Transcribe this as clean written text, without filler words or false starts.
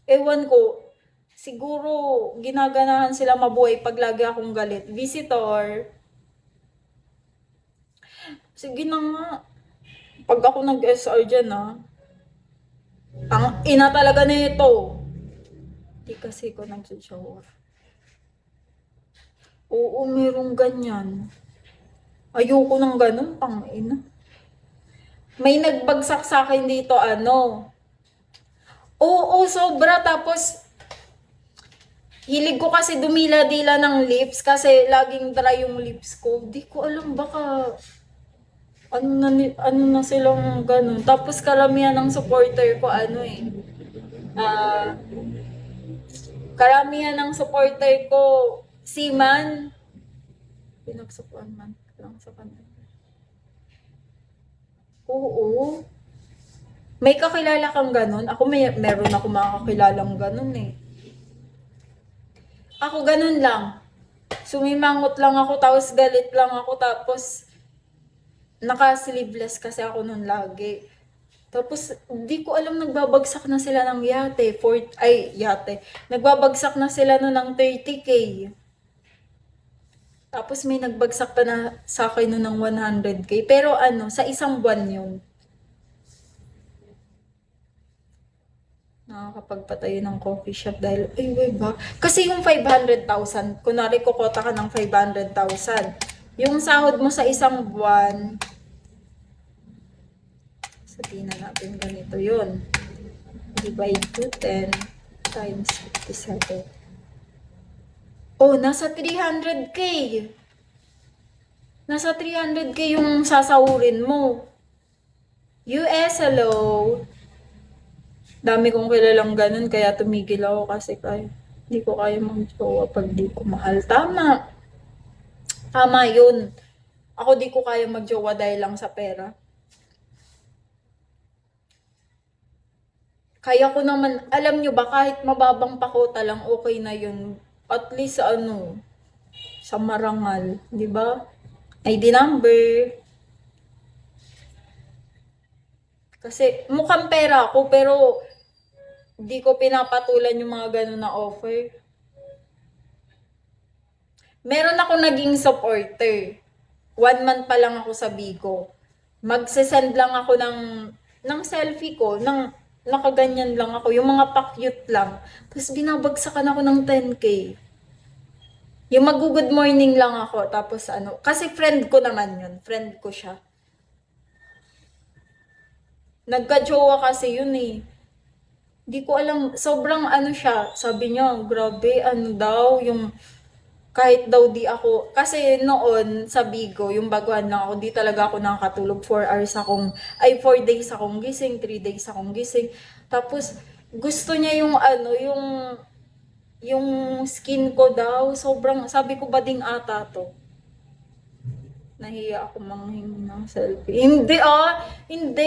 Ewan ko, siguro ginaganahan sila mabuhay pag lagi akong galit. Visitor, sige na nga. Pag ako nag-SR dyan ang ina talaga na ito. Di kasi ko nag-jowa. Oo, merong ganyan. Ayoko ng ganun, ina. May nagbagsak sa akin dito, Oo, sobra. Tapos, hilig ko kasi dumila-dila ng lips kasi laging dry yung lips ko. Di ko alam, baka ano na silang ganun. Tapos karamihan ng supporter ko ah, karamihan ng supporter ko seaman. Pinagsukuan man lang sa kanila. Oo. May kakilala kang ganun? Ako meron ako mga kakilalang ganun eh. Ako ganun lang. Sumimangot lang ako, tapos galit lang ako, tapos naka-sleeveless kasi ako nun lagi. Tapos, di ko alam, nagbabagsak na sila ng yate. Nagbabagsak na sila nun ng 30K. Tapos may nagbagsak pa na sa akin nun ng 100K. Pero sa isang buwan yun. Nakakapagpatayo ng coffee shop dahil, ay, wait ba? Kasi yung 500,000, kunwari kukota ka ng 500,000. Yung sahod mo sa isang buwan, sabihin na natin ganito yun. Divide to 10 times 57. Oh, nasa 300K. Nasa 300K yung sasahurin mo. US, hello. Dami kong kilalang ganun, kaya tumigil ako kasi hindi ko kaya mag-jowa pag di ko mahal. Tama. Tama yun. Ako di ko kaya mag-jowa dahil lang sa pera. Kaya ko naman, alam nyo ba, kahit mababang pakota lang, okay na yun. At least sa marangal, di ba? ID number. Kasi mukhang pera ako, pero di ko pinapatulan yung mga ganun na offer. Meron ako naging supporter. 1 month pa lang ako sa Bigo. Magsesend lang ako ng selfie ko, nakaganyan lang ako, yung mga pa-cute lang. Tapos binabagsakan ako ng 10K. Yung mag-good morning lang ako, tapos kasi friend ko naman yun, friend ko siya. Nagka-jowa kasi yun eh. Di ko alam, sobrang siya, sabi niya, grabe, daw, yung kahit daw di ako, kasi noon sa Bigo, yung baguhan lang ako, di talaga ako nakakatulog. 4 days akong gising, 3 days akong gising. Tapos, gusto niya yung skin ko daw, sobrang, sabi ko, bading ata to. Nahiya ako manghingi ng selfie. Hindi hindi.